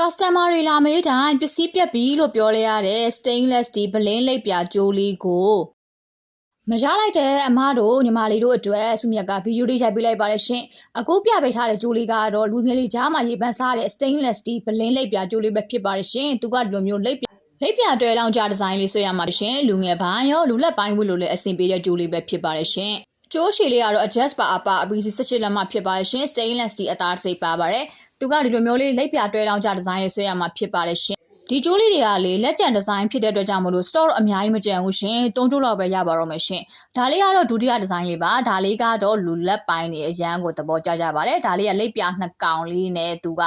customer တွေလာမေးတိုင်းပစ္စည်းပြက်ပြီလို့ပြောလဲရတဲ့ stainless steel ဘလင်းလိပ်ပြကြိုးလေးကိုမရလိုက်တဲ့အမတို့ညီမလေးတို့အတွက်စုမြတ်ကဗီဒီယိုလေးရိုက်ပေးလိုက်ပါတယ်ရှင်အခုပြပေးထားတဲ့ကြိုးလေးကတော့လူငယ်တွေကြားမှာရေပန်းစားတဲ့ stainless steel ဘလင်းလိပ်ပြကြိုးလေးပဲဖြစ်ပါတယ်ရှင်သူကဒီလိုမျိုးလိပ်ပြတွဲလောင်းကြဒီဇိုင်းလေးဆွဲရမှာရှင်လူငယ်ပိုင်းရောလူလက်ပိုင်းဝတ်လို့လည်းအဆင်ပြေတဲ့ကြိုးလေးပဲဖြစ်ပါတယ်ရှင်ကျိုးရှည်လေးကတော့ adjust ပါအပအပီစီ18လက်မှဖြစ်ပါတယ်ရှင် stainless steel အသားစိပ်ပါပါတယ်သူကဒီလိုမျိုးလေးလိပ်ပြတွဲလောင်းကြဒီဇိုင်းလေးဆွဲရမှာဖြစ်ပါတယ်ရှင်ဒီကြိုးလေးတွေကလေလက်ကျန်ဒီဇိုင်းဖြစ်တဲ့အတွက်ကြောင့်မလို့ store အများကြီးမကျန်ဘူးရှင်3ကြိုးလောက်ပဲရပါတော့မယ်ရှင်ဒါလေးကတော့ဒုတိယဒီဇိုင်းလေးပါဒါလေးကတော့လူလက်ပိုင်းနေအရန်ကိုသဘောကျကြပါတယ်ဒါလေးကလိပ်ပြနှစ်ကောင်လေးနဲ့သူက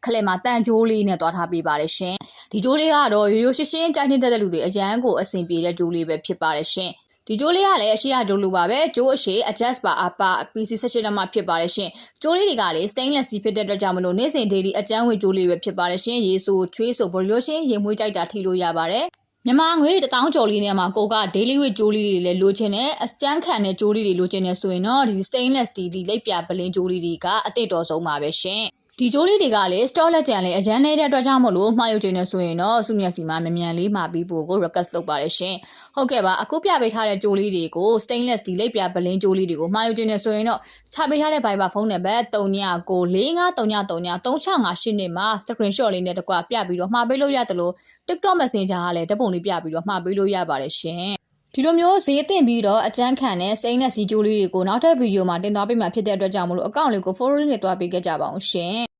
ခလက်မှာတန်ကြိုးလေးနဲ့သွားထားပေးပါတယ်ရှင်ဒီကြိုးလေးကတော့ရိုးရိုးရှင်းရှင်းကြိုက်နေတဲ့လူတွေအရန်ကိုအဆင်ပြေတဲ့ကြိုးလေးပဲဖြစ်ပါတယ်ရှင်ဒီကြိုးလေးကလည်းအရှိရကြိုးလိုပါပဲကြိုးအရှိ adjust ပါအပ PC 18လက်မှဖြစ်ပါတယ်ရှင်ကြိုးလေးတွေကလည်း stainless steel ဖြစ်တဲ့အတွက်ကြောင့်မလို့နေ့စဉ် daily အကျန်းဝင်ကြိုးလေးပဲဖြစ်ပါတယ်ရှင်ရေဆိုချွေးဆိုဘလို့ရှင်ရေမွေးကြိုက်တာထိလို့ရပါတယ်မြန်မာငွေ1000ကျော်လေးနဲ့မှာကိုက daily weight ကြိုးလေးတွေလည်းလိုချင်တယ်အကျန်းခံတဲ့ကြိုးလေးတွေလိုချင်တယ်ဆိုရင်တော့ဒီ stainless steel ဒီလိပ်ပြပလင်းကြိုးလေးတွေကအသင့်တော်ဆုံးပါပဲရှင်ဒီကြိုးလေးတွေကလည်း store လက်ကျန်လေးအရန်နေတဲ့အတွက်ကြောင့်မလို့မှားရုပ်ချင်နေဆိုရင်တော့စုမျက်စီမှာမြန်လေးမှာပြီးဖို့ကို request လုပ်ပါတယ်ရှင်ဟုတ်ကဲ့ပါအခုပြပေးထားတဲ့ကြိုးလေးတွေကို stainless steel လိပ်ပြပလင်းကြိုးလေးတွေကိုမှားရုပ်ချင်နေဆိုရင်တော့ချပေးထားတဲ့ Viber ဖုန်းနံပါတ်399453333658နဲ့မှာ screenshot လေးနဲ့တကွပြပြီးတော့မှာပေးလို့ရတယ်လို့ TikTok Messenger ကလည်းဓာတ်ပုံလေးပြပြီးတော့မှာပေးလို့ရပါတယ်ရှင်ဒီလိုမျိုးဈေးတင်ပြီးတော့အကျန်းခံတဲ့ stainless steel ကြိုးလေးတွေကိုနောက်ထပ်ဗီဒီယိုမှာတင်သွားပေးမှာဖြစ်တဲ့အတွက်ကြောင့်မလို့အကောင့်လေးကို follow လေးနဲ့တွားပေးခဲ့ကြပါအောင်ရှင်